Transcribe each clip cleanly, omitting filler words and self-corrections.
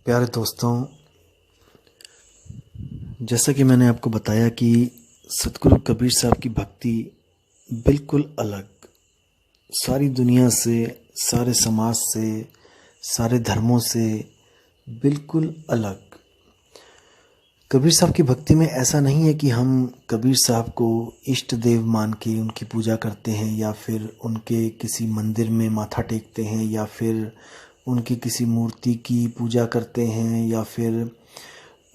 प्यारे दोस्तों, जैसा कि मैंने आपको बताया कि सतगुरु कबीर साहब की भक्ति बिल्कुल अलग, सारी दुनिया से, सारे समाज से, सारे धर्मों से बिल्कुल अलग। कबीर साहब की भक्ति में ऐसा नहीं है कि हम कबीर साहब को इष्ट देव मान के उनकी पूजा करते हैं या फिर उनके किसी मंदिर में माथा टेकते हैं या फिर उनकी किसी मूर्ति की पूजा करते हैं या फिर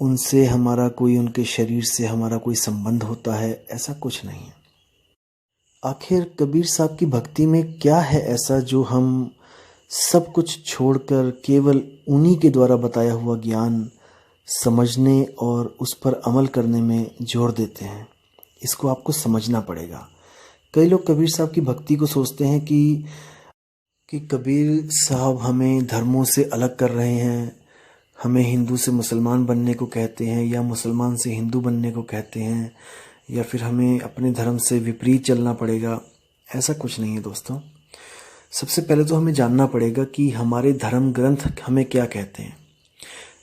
उनसे हमारा कोई, उनके शरीर से हमारा कोई संबंध होता है। ऐसा कुछ नहीं है। आखिर कबीर साहब की भक्ति में क्या है ऐसा जो हम सब कुछ छोड़कर केवल उन्हीं के द्वारा बताया हुआ ज्ञान समझने और उस पर अमल करने में जोर देते हैं। इसको आपको समझना पड़ेगा। कई लोग कबीर साहब की भक्ति को सोचते हैं कि कबीर साहब हमें धर्मों से अलग कर रहे हैं, हमें हिंदू से मुसलमान बनने को कहते हैं या मुसलमान से हिंदू बनने को कहते हैं या फिर हमें अपने धर्म से विपरीत चलना पड़ेगा। ऐसा कुछ नहीं है दोस्तों। सबसे पहले तो हमें जानना पड़ेगा कि हमारे धर्म ग्रंथ हमें क्या कहते हैं।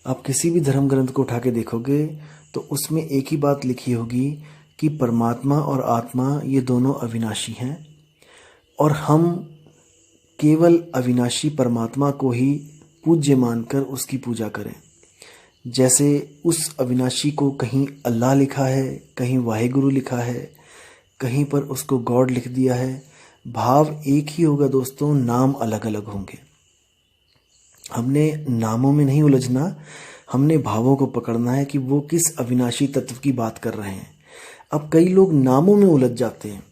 आप किसी भी धर्म ग्रंथ को उठा के देखोगे तो उसमें एक ही बात लिखी होगी कि परमात्मा और आत्मा ये दोनों अविनाशी हैं और हम केवल अविनाशी परमात्मा को ही पूज्य मानकर उसकी पूजा करें। जैसे उस अविनाशी को कहीं अल्लाह लिखा है, कहीं वाहिगुरु लिखा है, कहीं पर उसको गॉड लिख दिया है। भाव एक ही होगा दोस्तों, नाम अलग अलग होंगे। हमने नामों में नहीं उलझना, हमने भावों को पकड़ना है कि वो किस अविनाशी तत्व की बात कर रहे हैं। अब कई लोग नामों में उलझ जाते हैं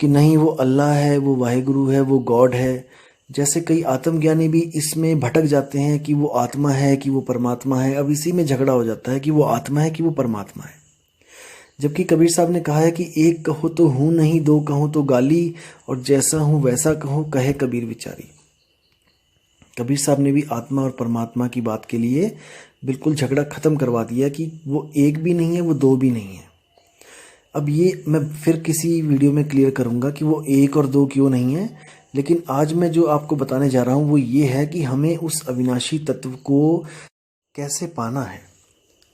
कि नहीं वो अल्लाह है, वो वाहिगुरु है, वो गॉड है। जैसे कई आत्मज्ञानी भी इसमें भटक जाते हैं कि वो आत्मा है कि वो परमात्मा है। अब इसी में झगड़ा हो जाता है कि वो आत्मा है कि वो परमात्मा है। जबकि कबीर साहब ने कहा है कि एक कहो तो हूँ नहीं, दो कहो तो गाली, और जैसा हूँ वैसा कहो कहे कबीर विचारी। कबीर साहब ने भी आत्मा और परमात्मा की बात के लिए बिल्कुल झगड़ा खत्म करवा दिया कि वो एक भी नहीं है, वो दो भी नहीं है। अब ये मैं फिर किसी वीडियो में क्लियर करूंगा कि वो एक और दो क्यों नहीं है, लेकिन आज मैं जो आपको बताने जा रहा हूँ वो ये है कि हमें उस अविनाशी तत्व को कैसे पाना है।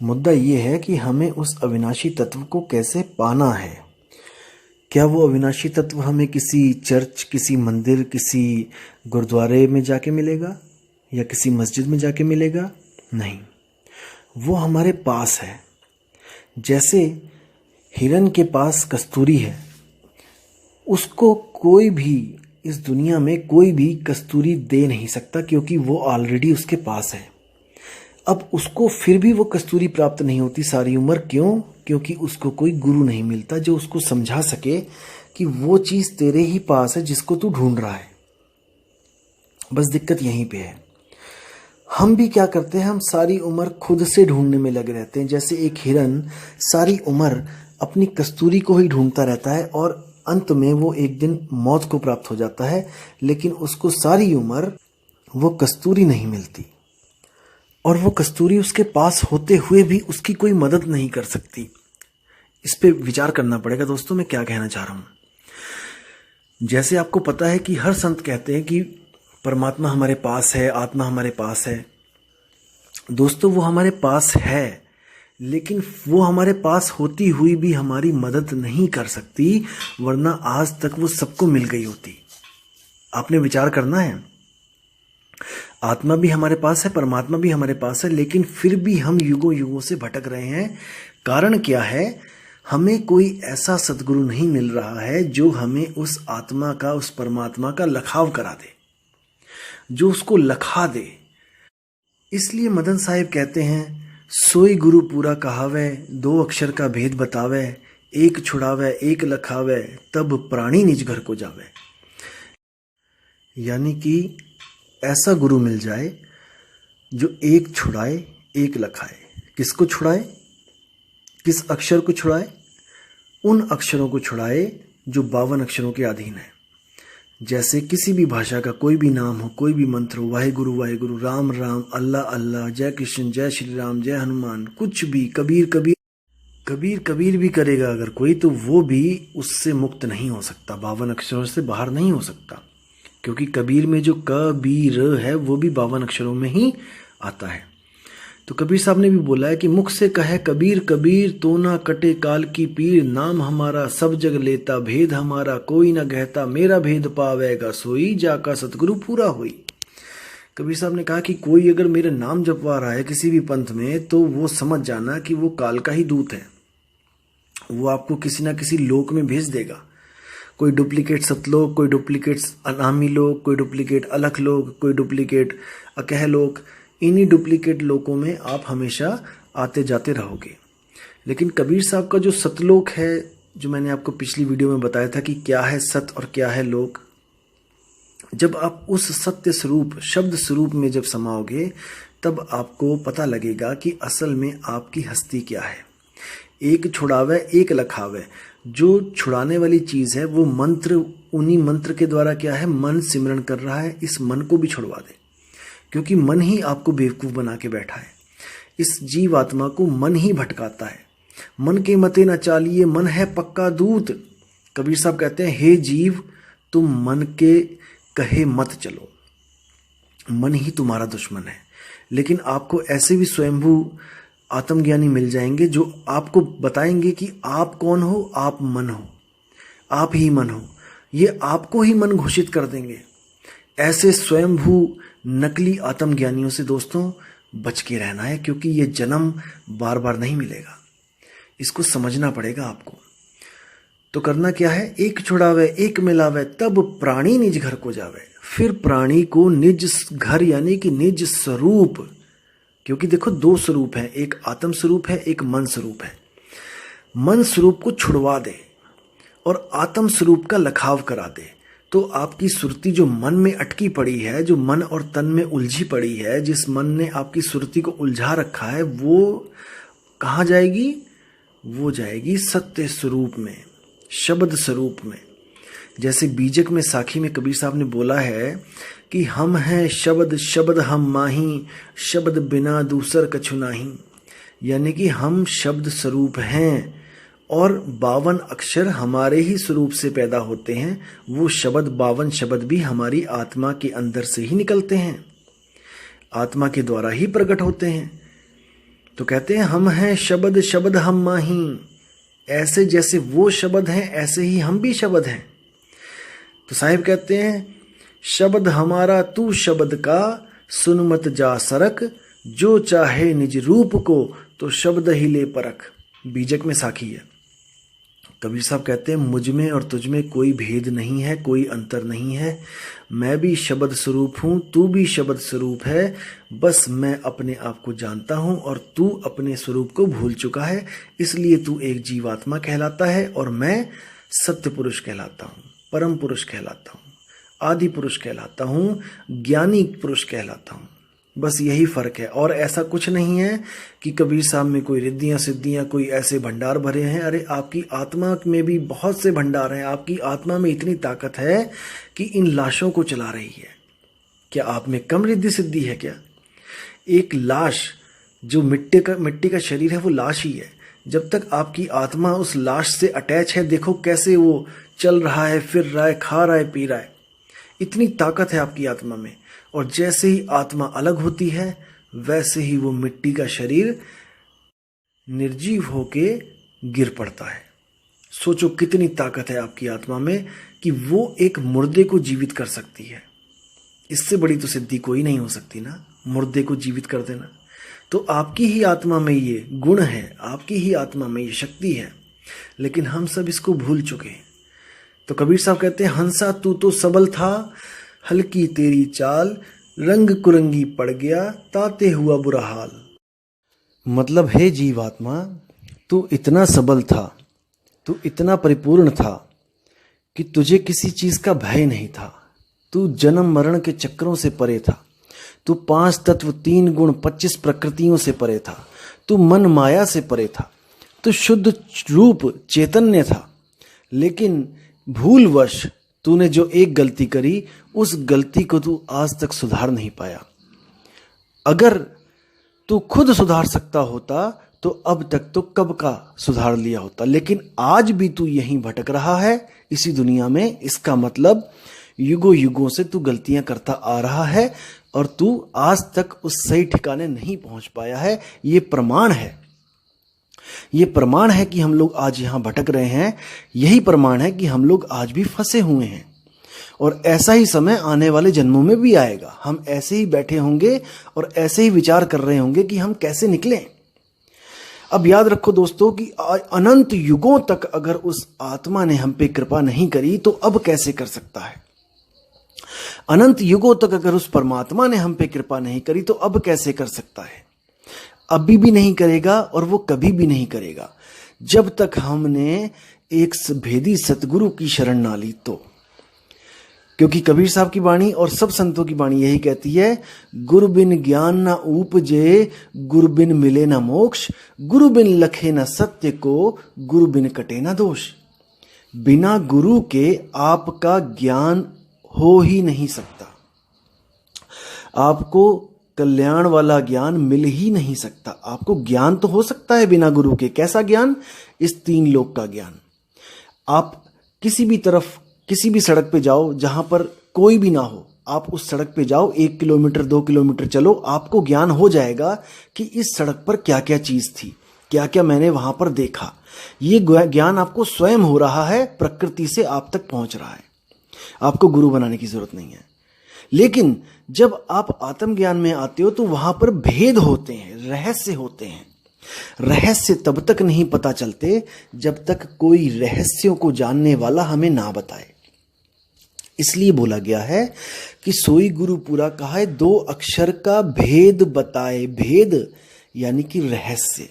मुद्दा ये है कि हमें उस अविनाशी तत्व को कैसे पाना है। क्या वो अविनाशी तत्व हमें किसी चर्च, किसी मंदिर, किसी गुरुद्वारे में जाके मिलेगा या किसी मस्जिद में जाके मिलेगा? नहीं, वो हमारे पास है। जैसे हिरन के पास कस्तूरी है, उसको कोई भी इस दुनिया में कोई भी कस्तूरी दे नहीं सकता क्योंकि वो ऑलरेडी उसके पास है। अब उसको फिर भी वो कस्तूरी प्राप्त नहीं होती सारी उम्र। क्यों? क्योंकि उसको कोई गुरु नहीं मिलता जो उसको समझा सके कि वो चीज तेरे ही पास है जिसको तू ढूंढ रहा है। बस दिक्कत यहीं पे है। हम भी क्या करते हैं, हम सारी उम्र खुद से ढूंढने में लगे रहते हैं। जैसे एक हिरन सारी उम्र अपनी कस्तूरी को ही ढूंढता रहता है और अंत में वो एक दिन मौत को प्राप्त हो जाता है, लेकिन उसको सारी उम्र वो कस्तूरी नहीं मिलती और वो कस्तूरी उसके पास होते हुए भी उसकी कोई मदद नहीं कर सकती। इस पे विचार करना पड़ेगा दोस्तों, मैं क्या कहना चाह रहा हूं। जैसे आपको पता है कि हर संत कहते हैं कि परमात्मा हमारे पास है, आत्मा हमारे पास है। दोस्तों वो हमारे पास है, लेकिन वो हमारे पास होती हुई भी हमारी मदद नहीं कर सकती, वरना आज तक वो सबको मिल गई होती। आपने विचार करना है। आत्मा भी हमारे पास है, परमात्मा भी हमारे पास है, लेकिन फिर भी हम युगों युगों से भटक रहे हैं। कारण क्या है? हमें कोई ऐसा सदगुरु नहीं मिल रहा है जो हमें उस आत्मा का, उस परमात्मा का लखाव करा दे, जो उसको लखा दे। इसलिए मदन साहिब कहते हैं, सोई गुरु पूरा कहावे, दो अक्षर का भेद बतावे, एक छुड़ावे एक लखावे, तब प्राणी निज घर को जावे। यानी कि ऐसा गुरु मिल जाए जो एक छुड़ाए एक लखाए। किसको छुड़ाए? किस अक्षर को छुड़ाए? उन अक्षरों को छुड़ाए जो 52 अक्षरों के अधीन है। जैसे किसी भी भाषा का कोई भी नाम हो, कोई भी मंत्र हो, वाहिगुरु वाहिगुरु, राम राम, अल्लाह अल्लाह, जय कृष्ण, जय श्री राम, जय हनुमान, कुछ भी, कबीर कबीर कबीर कबीर भी करेगा अगर कोई, तो वो भी उससे मुक्त नहीं हो सकता, 52 अक्षरों से बाहर नहीं हो सकता। क्योंकि कबीर में जो कबीर है वो भी 52 अक्षरों में ही आता है। तो कबीर साहब ने भी बोला है कि मुख से कहे कबीर कबीर तो ना कटे काल की पीर, नाम हमारा सब जग लेता भेद हमारा कोई ना कहता, मेरा भेद पावेगा सोई जाका सतगुरु पूरा हुई। कबीर साहब ने कहा कि कोई अगर मेरा नाम जपवा रहा है किसी भी पंथ में तो वो समझ जाना कि वो काल का ही दूत है, वो आपको किसी ना किसी लोक में भेज देगा। कोई डुप्लीकेट सतलोक, कोई डुप्लीकेट अनामी लोक, कोई डुप्लीकेट अलख लोक, कोई डुप्लीकेट अकह लोक, इन्हीं डुप्लीकेट लोकों में आप हमेशा आते जाते रहोगे। लेकिन कबीर साहब का जो सतलोक है, जो मैंने आपको पिछली वीडियो में बताया था कि क्या है सत और क्या है लोक, जब आप उस सत्य स्वरूप शब्द स्वरूप में जब समाओगे तब आपको पता लगेगा कि असल में आपकी हस्ती क्या है। एक छुड़ावे एक लखावे, जो छुड़ाने वाली चीज़ है वो मंत्र, उन्हीं मंत्र के द्वारा क्या है मन सिमरण कर रहा है, इस मन को भी छुड़वा दे, क्योंकि मन ही आपको बेवकूफ़ बना के बैठा है। इस जीव आत्मा को मन ही भटकाता है। मन के मते न चालिए मन है पक्का दूत। कबीर साहब कहते हैं हे जीव तुम मन के कहे मत चलो, मन ही तुम्हारा दुश्मन है। लेकिन आपको ऐसे भी स्वयंभू आत्मज्ञानी मिल जाएंगे जो आपको बताएंगे कि आप कौन हो, आप मन हो, आप ही मन हो, ये आपको ही मन घोषित कर देंगे। ऐसे स्वयंभू नकली आत्मज्ञानियों से दोस्तों बच के रहना है, क्योंकि ये जन्म बार बार नहीं मिलेगा। इसको समझना पड़ेगा आपको। तो करना क्या है, एक छुड़ावे एक मिलावे तब प्राणी निज घर को जावे। फिर प्राणी को निज घर यानी कि निज स्वरूप, क्योंकि देखो दो स्वरूप हैं, एक आत्म स्वरूप है, एक मन स्वरूप है। मन स्वरूप को छुड़वा दे और आत्म स्वरूप का लखाव करा दे, तो आपकी सुरती जो मन में अटकी पड़ी है, जो मन और तन में उलझी पड़ी है, जिस मन ने आपकी सुरती को उलझा रखा है, वो कहाँ जाएगी? वो जाएगी सत्य स्वरूप में, शब्द स्वरूप में। जैसे बीजक में साखी में कबीर साहब ने बोला है कि हम हैं शब्द शब्द हम माही, शब्द बिना दूसर कछु नाही। यानी कि हम शब्द स्वरूप हैं और 52 अक्षर हमारे ही स्वरूप से पैदा होते हैं। वो शब्द 52 शब्द भी हमारी आत्मा के अंदर से ही निकलते हैं, आत्मा के द्वारा ही प्रकट होते हैं। तो कहते हैं हम हैं शब्द शब्द हम माही, ऐसे जैसे वो शब्द हैं ऐसे ही हम भी शब्द हैं। तो साहिब कहते हैं शब्द हमारा तू शब्द का, सुन मत जा सरक, जो चाहे निज रूप को तो शब्द ही ले परख। बीजक में साखी है। कबीर साहब कहते हैं मुझ में और तुझ में कोई भेद नहीं है, कोई अंतर नहीं है। मैं भी शब्द स्वरूप हूँ, तू भी शब्द स्वरूप है। बस मैं अपने आप को जानता हूँ और तू अपने स्वरूप को भूल चुका है, इसलिए तू एक जीवात्मा कहलाता है और मैं सत्य पुरुष कहलाता हूँ, परम पुरुष कहलाता हूँ, आदि पुरुष कहलाता हूँ, ज्ञानी पुरुष कहलाता हूँ। बस यही फ़र्क है और ऐसा कुछ नहीं है कि कबीर साहब में कोई रिद्धियाँ सिद्धियाँ कोई ऐसे भंडार भरे हैं। अरे आपकी आत्मा में भी बहुत से भंडार हैं। आपकी आत्मा में इतनी ताकत है कि इन लाशों को चला रही है। क्या आप में कम रिद्धि सिद्धि है क्या? एक लाश जो मिट्टी का शरीर है वो लाश ही है। जब तक आपकी आत्मा उस लाश से अटैच है, देखो कैसे वो चल रहा है, फिर रहा है, खा रहा है, पी रहा है। इतनी ताकत है आपकी आत्मा में। और जैसे ही आत्मा अलग होती है वैसे ही वो मिट्टी का शरीर निर्जीव होके गिर पड़ता है। सोचो कितनी ताकत है आपकी आत्मा में कि वो एक मुर्दे को जीवित कर सकती है। इससे बड़ी तो सिद्धि कोई नहीं हो सकती ना, मुर्दे को जीवित कर देना। तो आपकी ही आत्मा में ये गुण है, आपकी ही आत्मा में ये शक्ति है, लेकिन हम सब इसको भूल चुके हैं। तो कबीर साहब कहते हैं हंसा तू तो सबल था, हल्की तेरी चाल, रंग कुरंगी पड़ गया, ताते हुआ बुरा हाल। मतलब हे जीवात्मा, तू इतना सबल था, तू इतना परिपूर्ण था कि तुझे किसी चीज का भय नहीं था। तू जन्म मरण के चक्रों से परे था। तू 5 तत्व 3 गुण 25 प्रकृतियों से परे था। तू मन माया से परे था। तू शुद्ध रूप चैतन्य था। लेकिन भूलवश तूने जो एक गलती करी, उस गलती को तू आज तक सुधार नहीं पाया। अगर तू खुद सुधार सकता होता तो अब तक तो कब का सुधार लिया होता। लेकिन आज भी तू यहीं भटक रहा है इसी दुनिया में। इसका मतलब युगों युगों से तू गलतियां करता आ रहा है। और तू आज तक उस सही ठिकाने नहीं पहुंच पाया है। ये प्रमाण है, ये प्रमाण है कि हम लोग आज यहां भटक रहे हैं। यही प्रमाण है कि हम लोग आज भी फंसे हुए हैं और ऐसा ही समय आने वाले जन्मों में भी आएगा। हम ऐसे ही बैठे होंगे और ऐसे ही विचार कर रहे होंगे कि हम कैसे निकलें। अब याद रखो दोस्तों कि अनंत युगों तक अगर उस आत्मा ने हम पे कृपा नहीं करी तो अब कैसे कर सकता है। अनंत युगों तक अगर उस परमात्मा ने हम पे कृपा नहीं करी तो अब कैसे कर सकता है। अभी भी नहीं करेगा और वो कभी भी नहीं करेगा जब तक हमने एक भेदी सतगुरु की शरण ना ली तो। क्योंकि कबीर साहब की वाणी और सब संतों की वाणी यही कहती है, गुरु बिन ज्ञान न उपजे, गुरु बिन मिले न मोक्ष, गुरु बिन लखे न सत्य को, गुरु बिन कटे न दोष। बिना गुरु के आपका ज्ञान हो ही नहीं सकता, आपको कल्याण वाला ज्ञान मिल ही नहीं सकता। आपको ज्ञान तो हो सकता है बिना गुरु के। कैसा ज्ञान? इस तीन लोक का ज्ञान। आप किसी भी तरफ किसी भी सड़क पे जाओ जहां पर कोई भी ना हो, आप उस सड़क पे जाओ, 1 किलोमीटर 2 किलोमीटर चलो, आपको ज्ञान हो जाएगा कि इस सड़क पर क्या क्या चीज थी, क्या क्या मैंने वहां पर देखा। ये ज्ञान आपको स्वयं हो रहा है, प्रकृति से आप तक पहुंच रहा है। आपको गुरु बनाने की जरूरत नहीं है। लेकिन जब आप आत्मज्ञान में आते हो तो वहां पर भेद होते हैं, रहस्य होते हैं। रहस्य तब तक नहीं पता चलते जब तक कोई रहस्यों को जानने वाला हमें ना बताए। इसलिए बोला गया है कि सोई गुरु पूरा कहा है, 2 अक्षर का भेद बताए। भेद यानी कि रहस्य।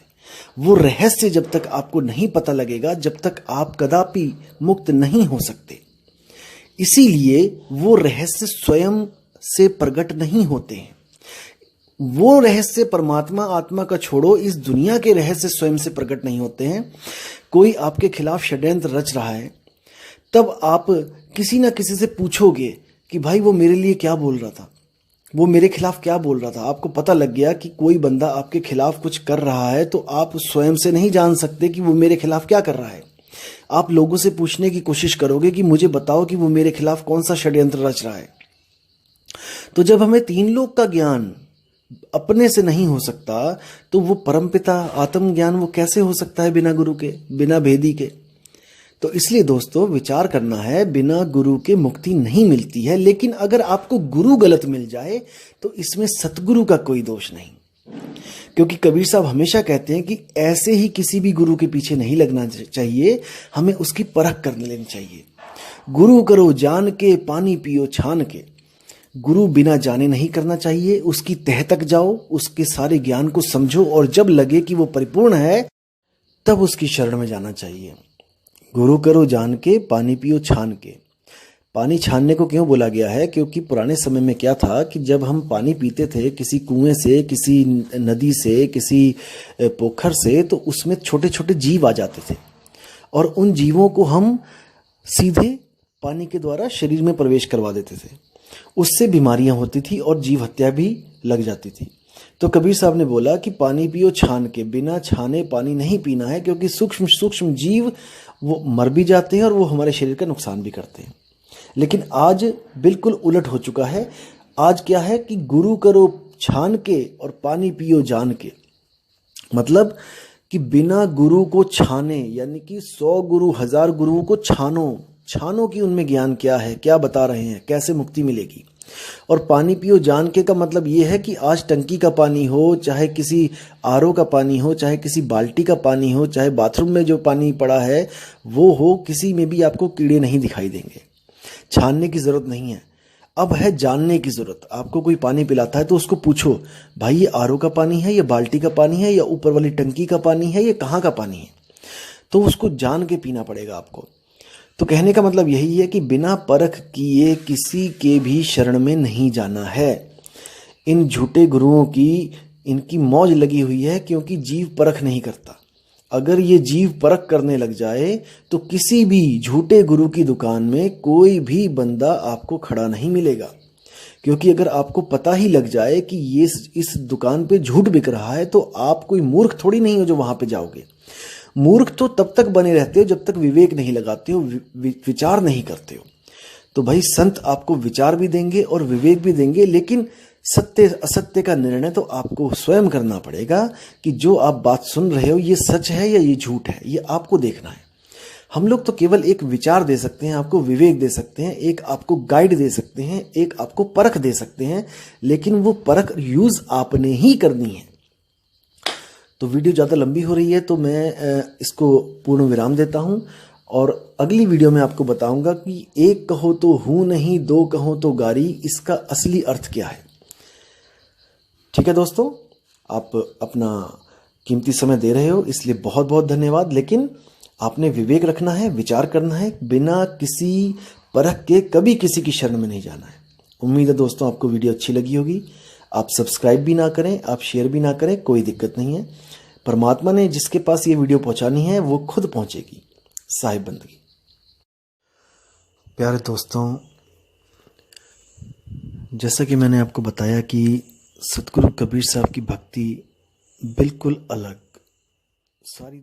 वो रहस्य जब तक आपको नहीं पता लगेगा, जब तक आप कदापि मुक्त नहीं हो सकते। इसीलिए वो रहस्य स्वयं से प्रकट नहीं होते हैं। वो रहस्य परमात्मा आत्मा का छोड़ो, इस दुनिया के रहस्य स्वयं से प्रकट नहीं होते हैं। कोई आपके खिलाफ षड्यंत्र रच रहा है, तब आप किसी ना किसी से पूछोगे कि भाई वो मेरे लिए क्या बोल रहा था, वो मेरे खिलाफ क्या बोल रहा था। आपको पता लग गया कि कोई बंदा आपके खिलाफ कुछ कर रहा है, तो आप स्वयं से नहीं जान सकते कि वो मेरे खिलाफ क्या कर रहा है। आप लोगों से पूछने की कोशिश करोगे कि मुझे बताओ कि वो मेरे खिलाफ कौन सा षड्यंत्र रच रहा है। तो जब हमें 3 लोक का ज्ञान अपने से नहीं हो सकता, तो वो परमपिता आत्मज्ञान वो कैसे हो सकता है बिना गुरु के, बिना भेदी के। तो इसलिए दोस्तों विचार करना है, बिना गुरु के मुक्ति नहीं मिलती है। लेकिन अगर आपको गुरु गलत मिल जाए तो इसमें सतगुरु का कोई दोष नहीं। क्योंकि कबीर साहब हमेशा कहते हैं कि ऐसे ही किसी भी गुरु के पीछे नहीं लगना चाहिए, हमें उसकी परख कर लेनी चाहिए। गुरु करो जान के, पानी पियो छान के। गुरु बिना जाने नहीं करना चाहिए, उसकी तह तक जाओ, उसके सारे ज्ञान को समझो और जब लगे कि वो परिपूर्ण है तब उसकी शरण में जाना चाहिए। गुरु करो जान के, पानी पियो छान के। पानी छानने को क्यों बोला गया है? क्योंकि पुराने समय में क्या था कि जब हम पानी पीते थे किसी कुएं से, किसी नदी से, किसी पोखर से, तो उसमें छोटे छोटे जीव आ जाते थे और उन जीवों को हम सीधे पानी के द्वारा शरीर में प्रवेश करवा देते थे। उससे बीमारियां होती थी और जीव हत्या भी लग जाती थी। तो कबीर साहब ने बोला कि पानी पियो छान के, बिना छाने पानी नहीं पीना है, क्योंकि सूक्ष्म सूक्ष्म जीव वो मर भी जाते हैं और वो हमारे शरीर का नुकसान भी करते हैं। लेकिन आज बिल्कुल उलट हो चुका है। आज क्या है कि गुरु करो छान के और पानी पियो जान के। मतलब कि बिना गुरु को छाने, यानी कि 100 गुरु 1000 गुरुओं को छानो कि उनमें ज्ञान क्या है, क्या बता रहे हैं, कैसे मुक्ति मिलेगी। और पानी पियो जान के का मतलब ये है कि आज टंकी का पानी हो, चाहे किसी आरओ का पानी हो, चाहे किसी बाल्टी का पानी हो, चाहे बाथरूम में जो पानी पड़ा है वो हो, किसी में भी आपको कीड़े नहीं दिखाई देंगे। छानने की जरूरत नहीं है, अब है जानने की जरूरत। आपको कोई पानी पिलाता है तो उसको पूछो, भाई ये आरओ का पानी है, ये बाल्टी का पानी है, या ऊपर वाली टंकी का पानी है, ये कहाँ का पानी है। तो उसको जान के पीना पड़ेगा आपको। तो कहने का मतलब यही है कि बिना परख किए किसी के भी शरण में नहीं जाना है। इन झूठे गुरुओं की इनकी मौज लगी हुई है, क्योंकि जीव परख नहीं करता। अगर ये जीव परख करने लग जाए तो किसी भी झूठे गुरु की दुकान में कोई भी बंदा आपको खड़ा नहीं मिलेगा। क्योंकि अगर आपको पता ही लग जाए कि ये इस दुकान पे झूठ बिक रहा है, तो आप कोई मूर्ख थोड़ी नहीं हो जो वहां पे जाओगे। मूर्ख तो तब तक बने रहते हो जब तक विवेक नहीं लगाते हो, विचार नहीं करते हो। तो भाई संत आपको विचार भी देंगे और विवेक भी देंगे, लेकिन सत्य असत्य का निर्णय तो आपको स्वयं करना पड़ेगा कि जो आप बात सुन रहे हो ये सच है या ये झूठ है, ये आपको देखना है। हम लोग तो केवल एक विचार दे सकते हैं, आपको विवेक दे सकते हैं, एक आपको गाइड दे सकते हैं, एक आपको परख दे सकते हैं, लेकिन वो परख यूज आपने ही करनी है। तो वीडियो ज़्यादा लंबी हो रही है तो मैं इसको पूर्ण विराम देता हूँ और अगली वीडियो में आपको बताऊंगा कि एक कहो तो हूं नहीं, दो कहो तो गारी, इसका असली अर्थ क्या है। ठीक है दोस्तों, आप अपना कीमती समय दे रहे हो इसलिए बहुत बहुत धन्यवाद। लेकिन आपने विवेक रखना है, विचार करना है, बिना किसी परख के कभी किसी की शरण में नहीं जाना है। उम्मीद है दोस्तों आपको वीडियो अच्छी लगी होगी। आप सब्सक्राइब भी ना करें, आप शेयर भी ना करें, कोई दिक्कत नहीं है। परमात्मा ने जिसके पास ये वीडियो पहुंचानी है वो खुद पहुंचेगी। साहिब बंदगी। प्यारे दोस्तों, जैसा कि मैंने आपको बताया कि सतगुरु कबीर साहब की भक्ति बिल्कुल अलग, सारी